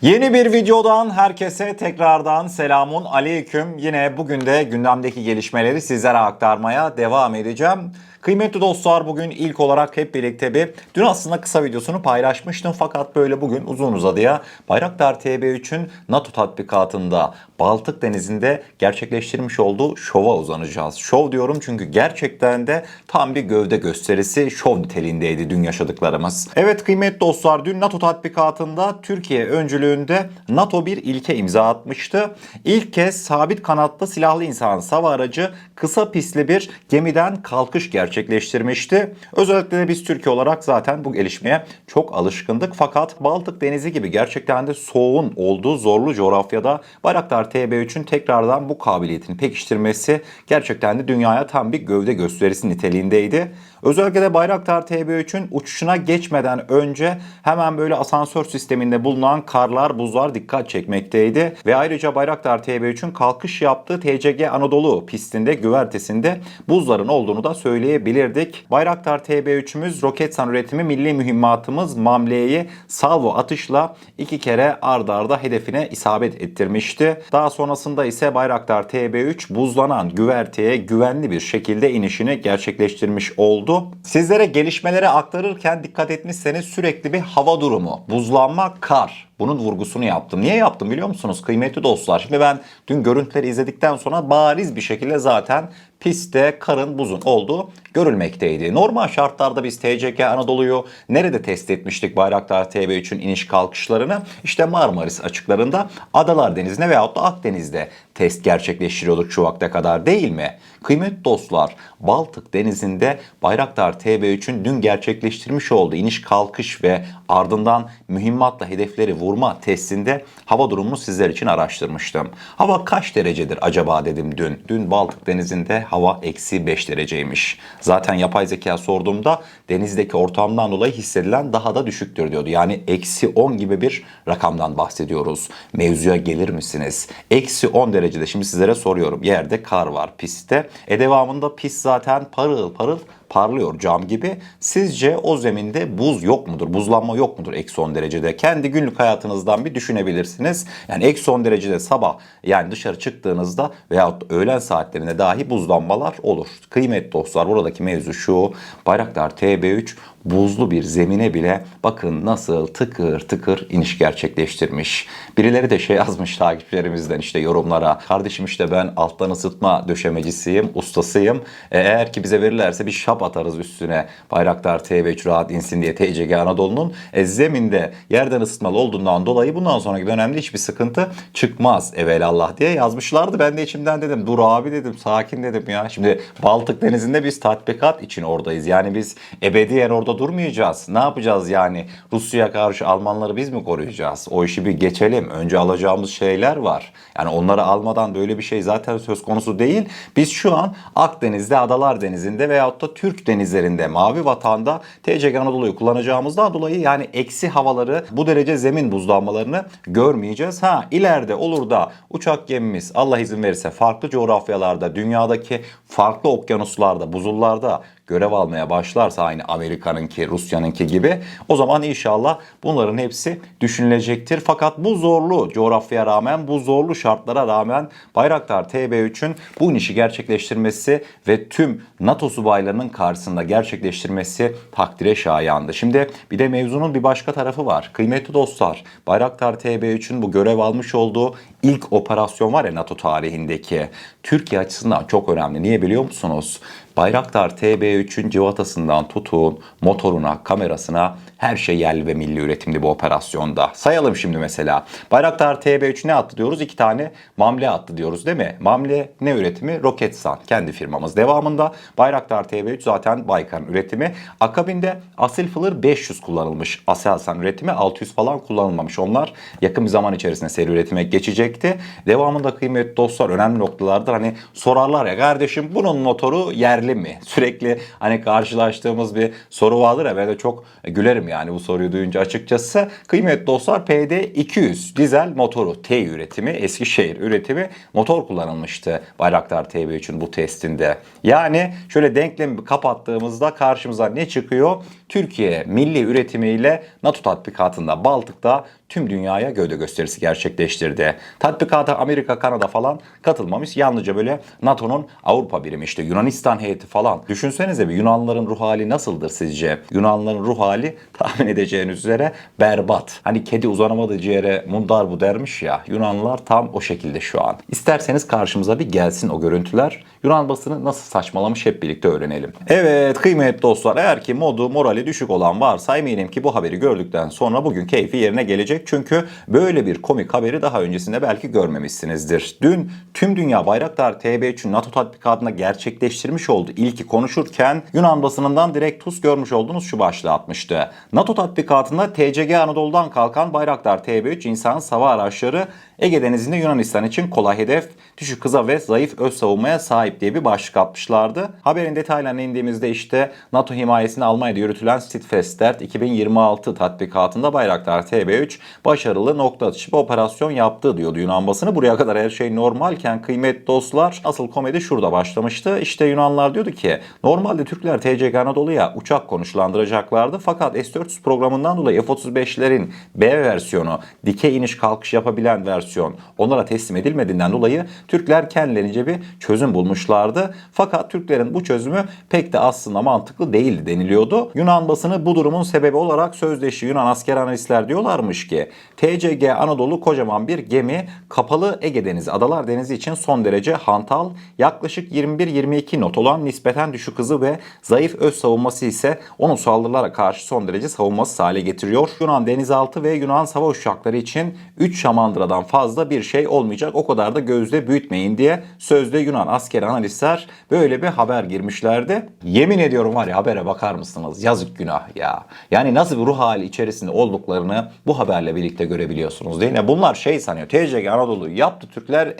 Yeni bir videodan herkese tekrardan selamun aleyküm. Yine bugün de gündemdeki gelişmeleri sizlere aktarmaya devam edeceğim. Kıymetli dostlar, bugün ilk olarak hep birlikte dün aslında kısa videosunu paylaşmıştım fakat böyle bugün uzun uzadıya Bayraktar TB3'ün NATO tatbikatında Baltık Denizi'nde gerçekleştirmiş olduğu şova uzanacağız. Şov diyorum çünkü gerçekten de tam bir gövde gösterisi, şov niteliğindeydi dün yaşadıklarımız. Evet kıymetli dostlar, dün NATO tatbikatında Türkiye öncülüğünde NATO bir ilke imza atmıştı. İlk kez sabit kanatlı silahlı insan hava aracı kısa pistli bir gemiden kalkış gerçekleştirmişti. Özellikle de biz Türkiye olarak zaten bu gelişmeye çok alışkındık. Fakat Baltık Denizi gibi gerçekten de soğuğun olduğu zorlu coğrafyada Bayraktar TB3'ün tekrardan bu kabiliyetini pekiştirmesi gerçekten de dünyaya tam bir gövde gösterisi niteliğindeydi. Özellikle de Bayraktar TB3'ün uçuşuna geçmeden önce hemen böyle asansör sisteminde bulunan karlar, buzlar dikkat çekmekteydi. Ve ayrıca Bayraktar TB3'ün kalkış yaptığı TCG Anadolu pistinde, güvertesinde buzların olduğunu da söyleyebilirdik. Bayraktar TB3'ümüz Roketsan üretimi milli mühimmatımız Mamle'yi salvo atışla 2 kere ard arda hedefine isabet ettirmişti. Daha sonrasında ise Bayraktar TB3 buzlanan güverteye güvenli bir şekilde inişini gerçekleştirmiş oldu. Sizlere gelişmeleri aktarırken dikkat etmişseniz sürekli bir hava durumu, buzlanma, kar. Bunun vurgusunu yaptım. Niye yaptım biliyor musunuz kıymetli dostlar? Şimdi ben dün görüntüleri izledikten sonra bariz bir şekilde zaten pistte karın, buzun olduğu görülmekteydi. Normal şartlarda biz TCG Anadolu'yu nerede test etmiştik Bayraktar TB3'ün iniş kalkışlarını? İşte Marmaris açıklarında, Adalar Denizi'nde veyahut da Akdeniz'de test gerçekleştiriyorduk şu vakte kadar, değil mi? Kıymetli dostlar, Baltık Denizi'nde Bayraktar TB3'ün dün gerçekleştirmiş olduğu iniş kalkış ve ardından mühimmatla hedefleri vurma testinde hava durumunu sizler için araştırmıştım. Hava kaç derecedir acaba dedim dün. Dün Baltık Denizi'nde hava -5 dereceymiş. Zaten yapay zeka sorduğumda denizdeki ortamdan dolayı hissedilen daha da düşüktür diyordu. Yani -10 gibi bir rakamdan bahsediyoruz. Mevzuya gelir misiniz? -10 derecede, şimdi sizlere soruyorum. Yerde kar var, pistte. Devamında pist zaten parıl parıl parlıyor, cam gibi. Sizce o zeminde buz yok mudur? Buzlanma yok mudur -10 derecede? Kendi günlük hayatınızdan bir düşünebilirsiniz. Yani -10 derecede sabah, yani dışarı çıktığınızda veyahut öğlen saatlerinde dahi buzlanmalar olur. Kıymetli dostlar, buradaki mevzu şu: Bayraktar TB3 buzlu bir zemine bile bakın nasıl tıkır tıkır iniş gerçekleştirmiş. Birileri de yazmış takipçilerimizden işte yorumlara. Kardeşim işte ben alttan ısıtma döşemecisiyim, ustasıyım. Eğer ki bize verirlerse bir şap atarız üstüne. Bayraktar TB3 rahat insin diye TCG Anadolu'nun zeminde yerden ısıtmalı olduğundan dolayı bundan sonraki dönemde hiçbir sıkıntı çıkmaz evelallah diye yazmışlardı. Ben de içimden dedim dur abi dedim, sakin dedim ya. Şimdi Baltık Denizi'nde biz tatbikat için oradayız. Yani biz ebediyen orada durmayacağız. Ne yapacağız yani? Rusya'ya karşı Almanları biz mi koruyacağız? O işi bir geçelim. Önce alacağımız şeyler var. Yani onları almadan böyle bir şey zaten söz konusu değil. Biz şu an Akdeniz'de, Adalar Denizi'nde veyahut da Türk denizlerinde, Mavi Vatan'da TCG Anadolu'yu kullanacağımızdan dolayı yani eksi havaları, bu derece zemin buzlanmalarını görmeyeceğiz. Ha, ileride olur da uçak gemimiz Allah izin verirse farklı coğrafyalarda, dünyadaki farklı okyanuslarda, buzullarda görev almaya başlarsa, aynı Amerika'nınki, Rusya'nınki gibi, o zaman inşallah bunların hepsi düşünülecektir. Fakat bu zorlu coğrafyaya rağmen, bu zorlu şartlara rağmen Bayraktar TB3'ün bu inişi gerçekleştirmesi ve tüm NATO subaylarının karşısında gerçekleştirmesi takdire şayandı. Şimdi bir de mevzunun bir başka tarafı var. Kıymetli dostlar, Bayraktar TB3'ün bu görev almış olduğu ilk operasyon var ya NATO tarihindeki, Türkiye açısından çok önemli. Niye biliyor musunuz? Bayraktar TB3'ün cıvatasından tutun motoruna, kamerasına, her şey yerli ve milli üretimli bu operasyonda. Sayalım şimdi mesela. Bayraktar TB3 ne attı diyoruz? 2 tane Mamle attı diyoruz değil mi? Mamle ne üretimi? Roketsan. Kendi firmamız. Devamında Bayraktar TB3 zaten Baykar'ın üretimi. Akabinde Asil Fılır 500 kullanılmış. Aselsan üretimi 600 falan kullanılmamış. Onlar yakın bir zaman içerisinde seri üretime geçecekti. Devamında kıymetli dostlar, önemli noktalardır. Hani sorarlar ya, kardeşim bunun motoru yerli mi? Sürekli hani karşılaştığımız bir soru vardır ya, ben de çok gülerim yani bu soruyu duyunca açıkçası. Kıymetli dostlar, PD200 dizel motoru, T üretimi, Eskişehir üretimi motor kullanılmıştı Bayraktar TB3'ün bu testinde. Yani şöyle denklemi kapattığımızda karşımıza ne çıkıyor? Türkiye milli üretimiyle NATO tatbikatında Baltık'ta tüm dünyaya gövde gösterisi gerçekleştirdi. Tatbikata Amerika, Kanada falan katılmamış. Yalnızca böyle NATO'nun Avrupa birimi, işte Yunanistan heyeti falan. Düşünsenize bir, Yunanların ruh hali nasıldır sizce? Yunanların ruh hali tahmin edeceğiniz üzere berbat. Hani kedi uzanamadığı ciğere mundar bu dermiş ya. Yunanlılar tam o şekilde şu an. İsterseniz karşımıza bir gelsin o görüntüler. Yunan basını nasıl saçmalamış hep birlikte öğrenelim. Evet kıymetli dostlar, eğer ki modu morali düşük olan varsa eminim ki bu haberi gördükten sonra bugün keyfi yerine gelecek. Çünkü böyle bir komik haberi daha öncesinde belki görmemişsinizdir. Dün tüm dünya Bayraktar TB3'ün NATO tatbikatında gerçekleştirmiş olduğu ilki konuşurken Yunan basınından direkt TUS görmüş olduğunuz şu başlığı atmıştı. NATO tatbikatında TCG Anadolu'dan kalkan Bayraktar TB3 insan hava araçları Ege Denizi'nde Yunanistan için kolay hedef, düşük hıza ve zayıf öz savunmaya sahip diye bir başlık atmışlardı. Haberin detaylarına indiğimizde işte NATO himayesinde Almanya'da yürütülen Steadfast 2026 tatbikatında Bayraktar TB3 başarılı nokta atışı bir operasyon yaptı diyordu Yunan basını. Buraya kadar her şey normalken kıymetli dostlar, asıl komedi şurada başlamıştı. İşte Yunanlar diyordu ki normalde Türkler TCG Anadolu'ya uçak konuşlandıracaklardı fakat S-400 programından dolayı F-35'lerin B versiyonu, dikey iniş kalkış yapabilen versiyon onlara teslim edilmediğinden dolayı Türkler kendilerince bir çözüm bulmuşlardı. Fakat Türklerin bu çözümü pek de aslında mantıklı değildi deniliyordu. Yunan basını bu durumun sebebi olarak sözdeşi Yunan asker analistler diyorlarmış ki TCG Anadolu kocaman bir gemi, kapalı Ege Denizi, Adalar Denizi için son derece hantal, yaklaşık 21-22 knot olan nispeten düşük hızı ve zayıf öz savunması ise onu saldırılara karşı son derece savunmasız hale getiriyor. Yunan denizaltı ve Yunan savaş uçakları için 3 şamandıradan fazla bir şey olmayacak, o kadar da gözde büyütmeyin diye sözde Yunan askeri analistler böyle bir haber girmişlerdi. Yemin ediyorum var ya, habere bakar mısınız? Yazık günah ya. Yani nasıl bir ruh hali içerisinde olduklarını bu haberle birlikte görebiliyorsunuz değil mi? Bunlar şey sanıyor, TCG Anadolu'yu yaptı Türkler,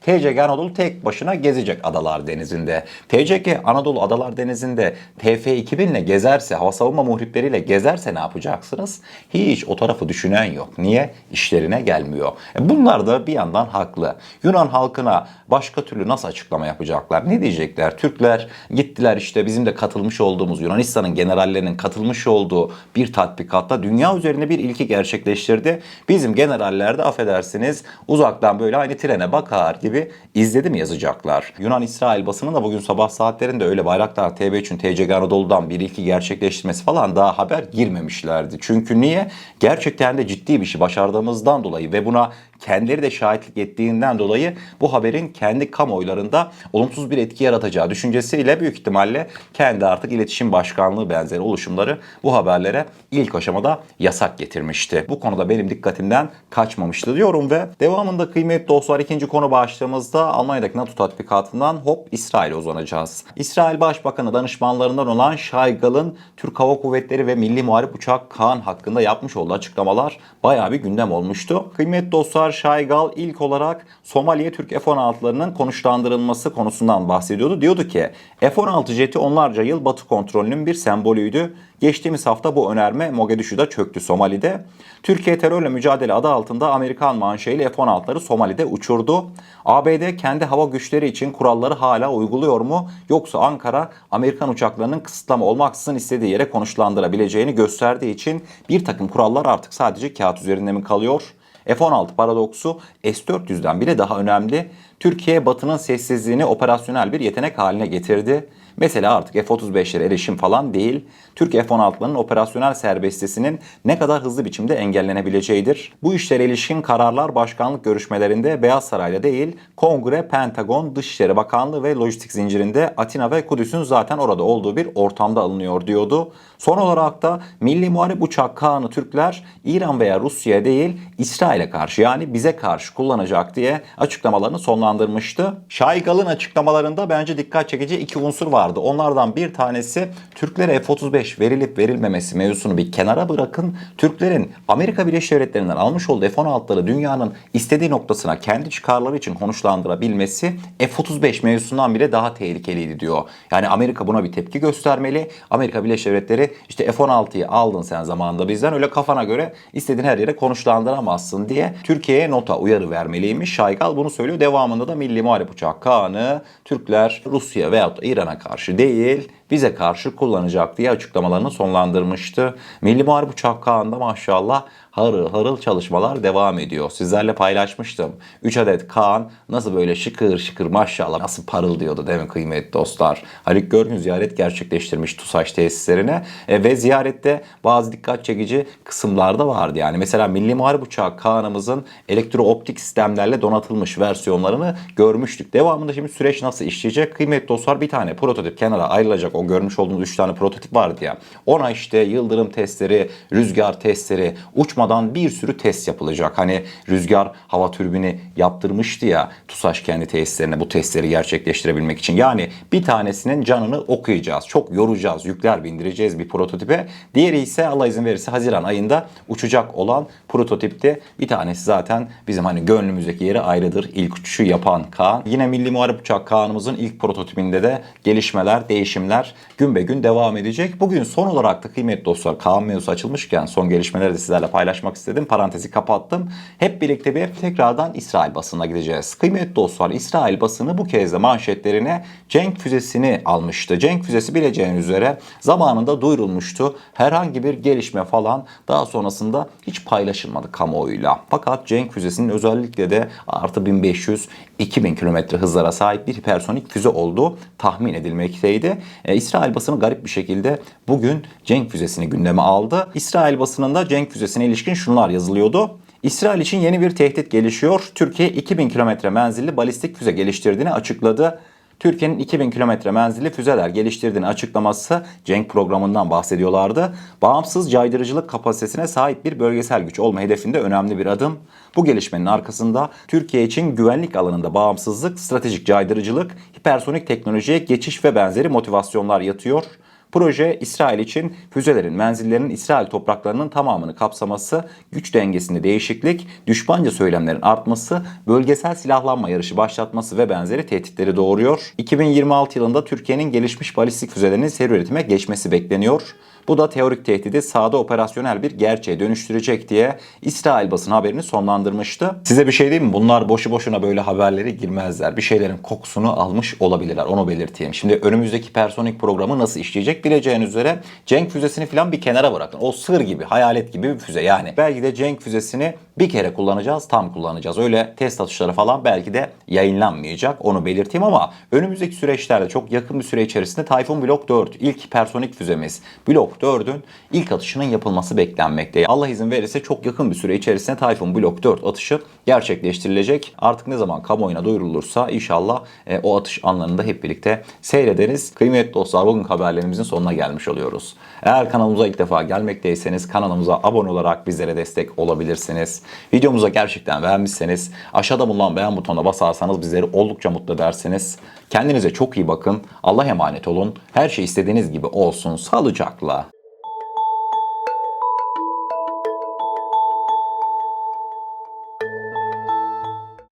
TCG Anadolu tek başına gezecek Adalar Denizi'nde. TCG Anadolu Adalar Denizi'nde TF2000 ile gezerse, hava savunma muhripleriyle gezerse ne yapacaksınız? Hiç o tarafı düşünen yok. Niye? İşlerine gelmiyor. Bunlar da bir yandan haklı. Yunan halkına başka türlü nasıl açıklama yapacaklar? Ne diyecekler? Türkler gittiler işte bizim de katılmış olduğumuz, Yunanistan'ın generallerinin katılmış olduğu bir tatbikatta dünya üzerinde bir ilki gerçekleştirdi. Bizim generaller de affedersiniz uzaktan böyle aynı trene bakar gibi izledi mi yazacaklar. Yunan-İsrail basının da bugün sabah saatlerinde öyle Bayraktar TB3'ün TCG Anadolu'dan bir ilki gerçekleştirmesi falan daha haber girmemişlerdi. Çünkü niye? Gerçekten de ciddi bir şey başardığımızdan dolayı ve buna kendileri de şahitlik ettiğinden dolayı bu haberin kendi kamuoylarında olumsuz bir etki yaratacağı düşüncesiyle büyük ihtimalle kendi artık iletişim başkanlığı benzeri oluşumları bu haberlere ilk aşamada yasak getirmişti. Bu konuda benim dikkatimden kaçmamıştı diyorum ve devamında kıymetli dostlar ikinci konu başlığımızda Almanya'daki NATO tatbikatından hop İsrail'e uzanacağız. İsrail Başbakanı danışmanlarından olan Şaygal'ın Türk Hava Kuvvetleri ve Milli Muharip Uçak Kaan hakkında yapmış olduğu açıklamalar bayağı bir gündem olmuştu. Kıymetli dostlar, Şaygal ilk olarak Somali'ye Türk F-16'larının konuşlandırılması konusundan bahsediyordu. Diyordu ki F-16 jeti onlarca yıl Batı kontrolünün bir sembolüydü. Geçtiğimiz hafta bu önerme Mogadishu'da çöktü Somali'de. Türkiye terörle mücadele adı altında Amerikan manşeyle F-16'ları Somali'de uçurdu. ABD kendi hava güçleri için kuralları hala uyguluyor mu? Yoksa Ankara Amerikan uçaklarının kısıtlama olmaksızın istediği yere konuşlandırabileceğini gösterdiği için bir takım kurallar artık sadece kağıt üzerinde mi kalıyor? F-16 paradoksu S-400'den bile daha önemli. Türkiye Batı'nın sessizliğini operasyonel bir yetenek haline getirdi. Mesela artık F-35'lere erişim falan değil, Türk F-16'ların operasyonel serbestisinin ne kadar hızlı biçimde engellenebileceğidir. Bu işlere ilişkin kararlar başkanlık görüşmelerinde Beyaz Saray'da değil, Kongre, Pentagon, Dışişleri Bakanlığı ve lojistik zincirinde Atina ve Kudüs'ün zaten orada olduğu bir ortamda alınıyor diyordu. Son olarak da Milli Muharip Uçak Kaan'ı Türkler İran veya Rusya'ya değil İsrail'e karşı, yani bize karşı kullanacak diye açıklamalarını sonlandırmıştı. Şaygal'ın açıklamalarında bence dikkat çekici iki unsur vardı. Onlardan bir tanesi Türklere F-35 verilip verilmemesi mevzusunu bir kenara bırakın. Türklerin Amerika Birleşik Devletleri'nden almış olduğu F-16'ları dünyanın istediği noktasına kendi çıkarları için konuşlandırabilmesi F-35 mevzusundan bile daha tehlikeliydi diyor. Yani Amerika buna bir tepki göstermeli. Amerika Birleşik Devletleri işte F-16'yı aldın sen zamanında bizden, öyle kafana göre istediğin her yere konuşlandıramazsın diye Türkiye'ye nota uyarı vermeliymiş. Şaygal bunu söylüyor. Devamında da Milli Muharip Uçak Kaan'ı Türkler Rusya veyahut da İran'a karşı değil bize karşı kullanacak diye açıklamalarını sonlandırmıştı. Milli Muharip Uçak Kaan'da maşallah harıl harıl çalışmalar devam ediyor. Sizlerle paylaşmıştım. 3 adet Kaan nasıl böyle şıkır şıkır maşallah nasıl parıldıyordu değil mi kıymetli dostlar? Haluk Görgün ziyaret gerçekleştirmiş TUSAŞ tesislerine ve ziyarette bazı dikkat çekici kısımlar da vardı. Yani mesela Milli Muharip Uçağı Kaan'ımızın elektrooptik sistemlerle donatılmış versiyonlarını görmüştük. Devamında şimdi süreç nasıl işleyecek? Kıymetli dostlar bir tane prototip kenara ayrılacak. O görmüş olduğunuz 3 tane prototip vardı ya. Ona işte yıldırım testleri, rüzgar testleri, uçmadan bir sürü test yapılacak. Hani rüzgar hava türbini yaptırmıştı ya TUSAŞ kendi tesislerine bu testleri gerçekleştirebilmek için. Yani bir tanesinin canını okuyacağız. Çok yoracağız, yükler bindireceğiz bir prototipe. Diğeri ise Allah izin verirse Haziran ayında uçacak olan prototipte. Bir tanesi zaten bizim hani gönlümüzdeki yeri ayrıdır. İlk uçuşu yapan Kaan. Yine Milli Muharip Uçak Kaan'ımızın ilk prototipinde de gelişmeler, değişimler gün be gün devam edecek. Bugün son olarak da kıymetli dostlar Kaan mevzusu açılmışken son gelişmeleri de sizlerle paylaşmak istedim. Parantezi kapattım. Hep birlikte bir tekrardan İsrail basınına gideceğiz. Kıymetli dostlar İsrail basını bu kez de manşetlerine Cenk füzesini almıştı. Cenk füzesi bileceğiniz üzere zamanında duyurulmuştu. Herhangi bir gelişme falan daha sonrasında hiç paylaşılmadı kamuoyuyla. Fakat Cenk füzesinin özellikle de artı 1500-2000 kilometre hızlara sahip bir hipersonik füze olduğu tahmin edilmekteydi. İsrail basını garip bir şekilde bugün Cenk füzesini gündeme aldı. İsrail basınında Cenk füzesine ilişkin şunlar yazılıyordu. İsrail için yeni bir tehdit gelişiyor. Türkiye 2000 kilometre menzilli balistik füze geliştirdiğini açıkladı. Türkiye'nin 2000 kilometre menzilli füzeler geliştirdiğini açıklaması Cenk programından bahsediyorlardı. Bağımsız caydırıcılık kapasitesine sahip bir bölgesel güç olma hedefinde önemli bir adım. Bu gelişmenin arkasında Türkiye için güvenlik alanında bağımsızlık, stratejik caydırıcılık, hipersonik teknolojiye geçiş ve benzeri motivasyonlar yatıyor. Proje İsrail için füzelerin menzillerinin İsrail topraklarının tamamını kapsaması, güç dengesinde değişiklik, düşmanca söylemlerin artması, bölgesel silahlanma yarışı başlatması ve benzeri tehditleri doğuruyor. 2026 yılında Türkiye'nin gelişmiş balistik füzelerinin seri üretime geçmesi bekleniyor. Bu da teorik tehdidi sahada operasyonel bir gerçeğe dönüştürecek diye İsrail basın haberini sonlandırmıştı. Size bir şey diyeyim mi? Bunlar boşu boşuna böyle haberleri girmezler. Bir şeylerin kokusunu almış olabilirler. Onu belirteyim. Şimdi önümüzdeki hipersonik programı nasıl işleyecek bileceğiniz üzere Cenk füzesini falan bir kenara bırakın. O sığır gibi, hayalet gibi bir füze. Yani belki de Cenk füzesini bir kere kullanacağız, tam kullanacağız. Öyle test atışları falan belki de yayınlanmayacak. Onu belirteyim ama önümüzdeki süreçlerde çok yakın bir süre içerisinde Tayfun Blok 4 ilk hipersonik füzemiz Blok 4'ün ilk atışının yapılması beklenmekte. Allah izin verirse çok yakın bir süre içerisinde Tayfun Blok 4 atışı gerçekleştirilecek. Artık ne zaman kamuoyuna duyurulursa inşallah o atış anlarında hep birlikte seyrederiz. Kıymetli dostlar bugün haberlerimizin sonuna gelmiş oluyoruz. Eğer kanalımıza ilk defa gelmekteyseniz kanalımıza abone olarak bizlere destek olabilirsiniz. Videomuza gerçekten beğenmişseniz aşağıda bulunan beğen butonuna basarsanız bizleri oldukça mutlu edersiniz. Kendinize çok iyi bakın. Allah'a emanet olun. Her şey istediğiniz gibi olsun. Sağlıcakla.